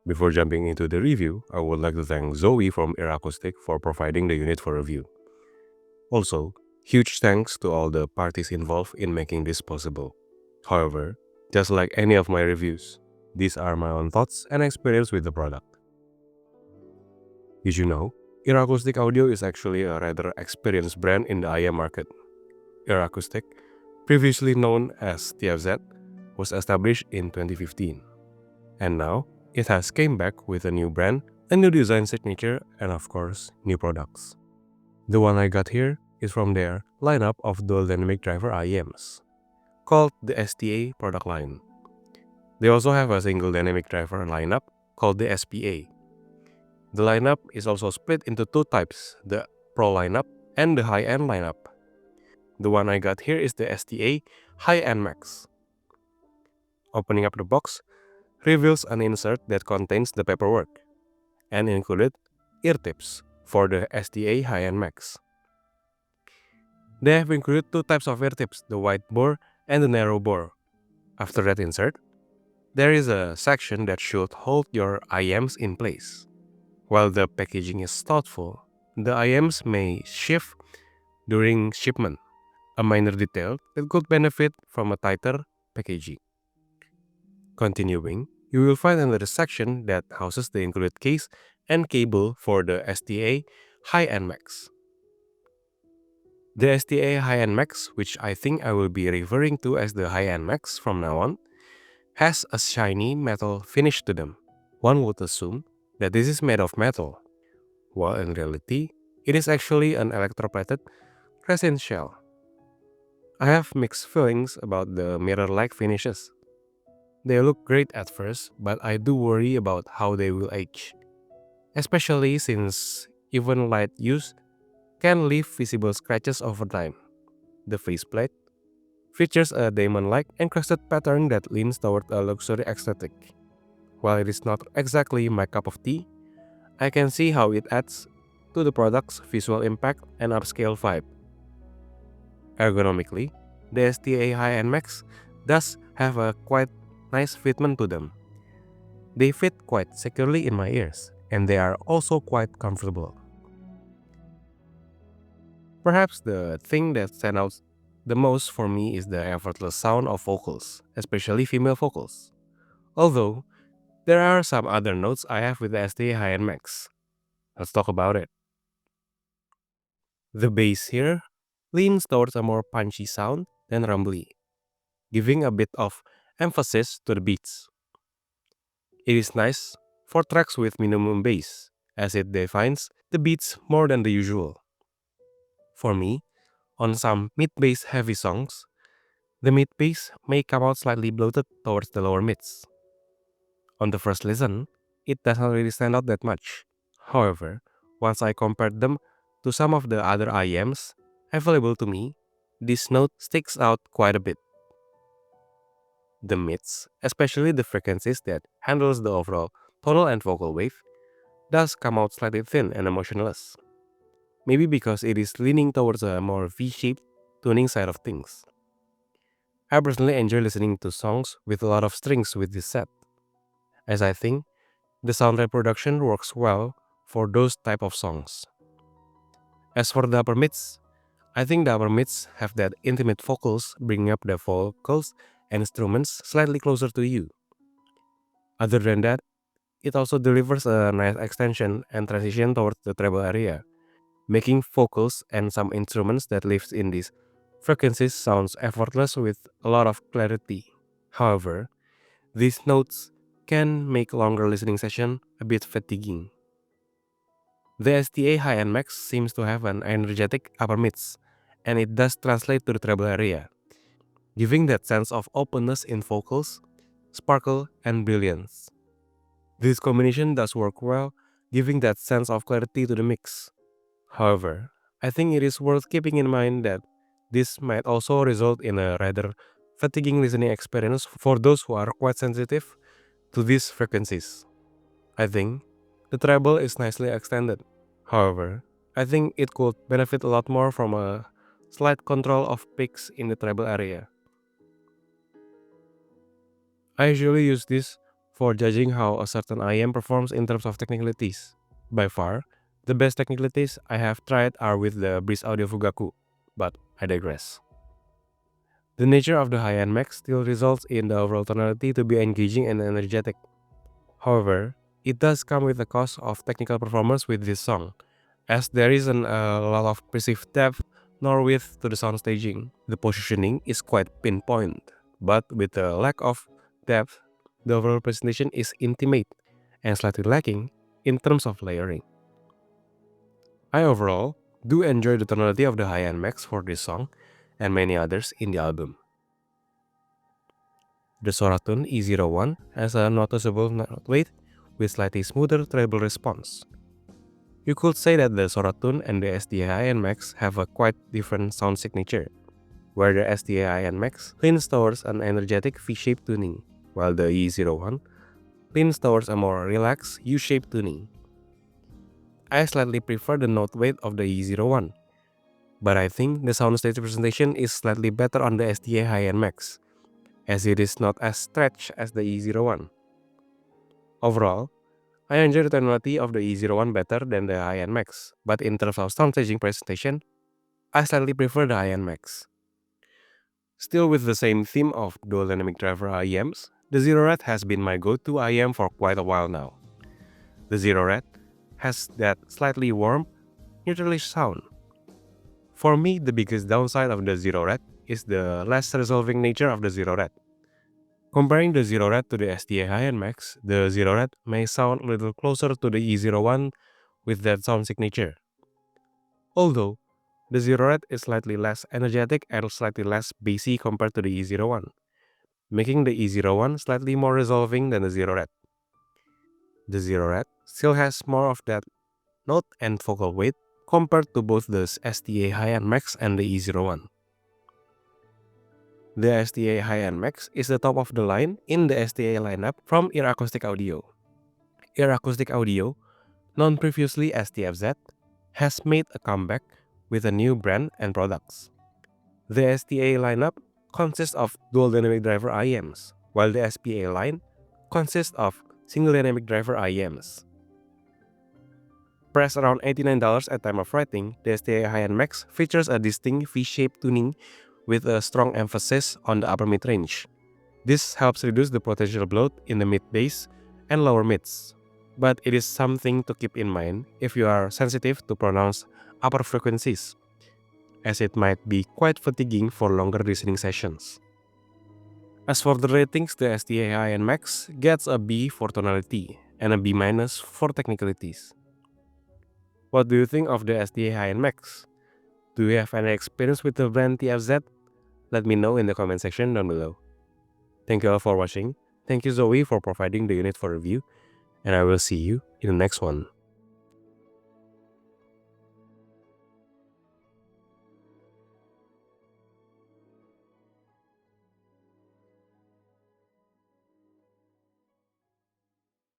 Before jumping into the review, I would like to thank Zoe from EarAcoustic for providing the unit for review. Also, huge thanks to all the parties involved in making this possible. However, just like any of my reviews, these are my own thoughts and experience with the product. Did you know? EarAcoustic Audio is actually a rather experienced brand in the IEM market. EarAcoustic, previously known as TFZ, was established in 2015. And now, it has came back with a new brand, a new design signature, and of course, new products. The one I got here is from their lineup of dual dynamic driver IEMs, called the STA product line. They also have a single dynamic driver lineup called the SPA. The lineup is also split into two types, the Pro lineup and the high-end lineup. The one I got here is the STA High-End Max. Opening up the box reveals an insert that contains the paperwork and included ear tips for the STA High-End Max. They have included two types of ear tips, the wide bore and the narrow bore. After that insert, there is a section that should hold your IEMs in place. While the packaging is thoughtful, the IEMs may shift during shipment, a minor detail that could benefit from a tighter packaging. Continuing, you will find another section that houses the included case and cable for the STA High-End Max. The STA High-End Max, which I think I will be referring to as the High-End Max from now on, has a shiny metal finish to them. One would assume that this is made of metal, while in reality, it is actually an electroplated resin shell. I have mixed feelings about the mirror-like finishes. They look great at first, but I do worry about how they will age, especially since even light use can leave visible scratches over time. The faceplate features a diamond-like encrusted pattern that leans toward a luxury aesthetic. While it is not exactly my cup of tea, I can see how it adds to the product's visual impact and upscale vibe. Ergonomically, the STA High-End Max does have a quite nice fitment to them. They fit quite securely in my ears, and they are also quite comfortable. Perhaps the thing that stands out the most for me is the effortless sound of vocals, especially female vocals. Although, there are some other notes I have with the STA High-End Max. Let's talk about it. The bass here leans towards a more punchy sound than rumbly, giving a bit of emphasis to the beats. It is nice for tracks with minimum bass, as it defines the beats more than the usual. For me, on some mid-bass heavy songs, the mid-bass may come out slightly bloated towards the lower mids. On the first listen, it doesn't really stand out that much. However, once I compared them to some of the other IEMs available to me, this note sticks out quite a bit. The mids, especially the frequencies that handles the overall tonal and vocal wave, does come out slightly thin and emotionless. Maybe because it is leaning towards a more V-shaped tuning side of things. I personally enjoy listening to songs with a lot of strings with this set, as I think the sound reproduction works well for those type of songs. As for the upper mids, I think the upper mids have that intimate vocals, bringing up the vocals and instruments slightly closer to you. Other than that, it also delivers a nice extension and transition towards the treble area, making vocals and some instruments that lives in these frequencies sounds effortless with a lot of clarity. However, these notes can make longer listening session a bit fatiguing. The STA High-End Max seems to have an energetic upper mids, and it does translate to the treble area, giving that sense of openness in vocals, sparkle, and brilliance. This combination does work well, giving that sense of clarity to the mix. However, I think it is worth keeping in mind that this might also result in a rather fatiguing listening experience for those who are quite sensitive to these frequencies. I think the treble is nicely extended. However, I think it could benefit a lot more from a slight control of peaks in the treble area. I usually use this for judging how a certain IEM performs in terms of technicalities. By far, the best technicalities I have tried are with the Breeze Audio Fugaku, but I digress. The nature of the high-end mix still results in the overall tonality to be engaging and energetic. However, it does come with the cost of technical performance with this song, as there isn't a lot of perceived depth nor width to the sound staging. The positioning is quite pinpoint, but with the lack of depth, the overall presentation is intimate and slightly lacking in terms of layering. I overall do enjoy the tonality of the high-end mix for this song and many others in the album. The Soratune YI01 has a noticeable note weight with slightly smoother treble response. You could say that the Soratune and the STA high-end Max have a quite different sound signature, where the STA high-end Max leans towards an energetic V-shaped tuning, while the YI01 leans towards a more relaxed U-shaped tuning. I slightly prefer the note weight of the YI01, but I think the soundstage presentation is slightly better on the STA high-end Max, as it is not as stretched as the YI01. Overall, I enjoy the tonality of the YI01 better than the high-end Max, but in terms of soundstaging presentation, I slightly prefer the high-end Max. Still with the same theme of dual dynamic driver IEMs, the Zero Red has been my go-to IEM for quite a while now. The Zero Red has that slightly warm, neutralish sound. For me, the biggest downside of the Zero Red is the less resolving nature of the Zero Red. Comparing the Zero Red to the STA high-end Max, the Zero Red may sound a little closer to the E01 with that sound signature. Although, the Zero Red is slightly less energetic and slightly less bassy compared to the E01, making the E01 slightly more resolving than the Zero Red. The Zero Red still has more of that note and vocal weight compared to both the STA high-end Max and the E01. The STA high-end Max is the top of the line in the STA lineup from EarAcoustic Audio. EarAcoustic Audio, known previously as TFZ, has made a comeback with a new brand and products. The STA lineup consists of dual dynamic driver IEMs, while the SPA line consists of single dynamic driver IEMs. Priced around $89 at time of writing, the STA high-end Max features a distinct V-shaped tuning with a strong emphasis on the upper mid-range. This helps reduce the potential bloat in the mid-bass and lower mids, but it is something to keep in mind if you are sensitive to pronounced upper frequencies, as it might be quite fatiguing for longer listening sessions. As for the ratings, the STA high-end Max gets a B for tonality and a B- for technicalities. What do you think of the STA high-end Max? Do you have any experience with the brand TFZ? Let me know in the comment section down below. Thank you all for watching. Thank you Zoe for providing the unit for review, and I will see you in the next one.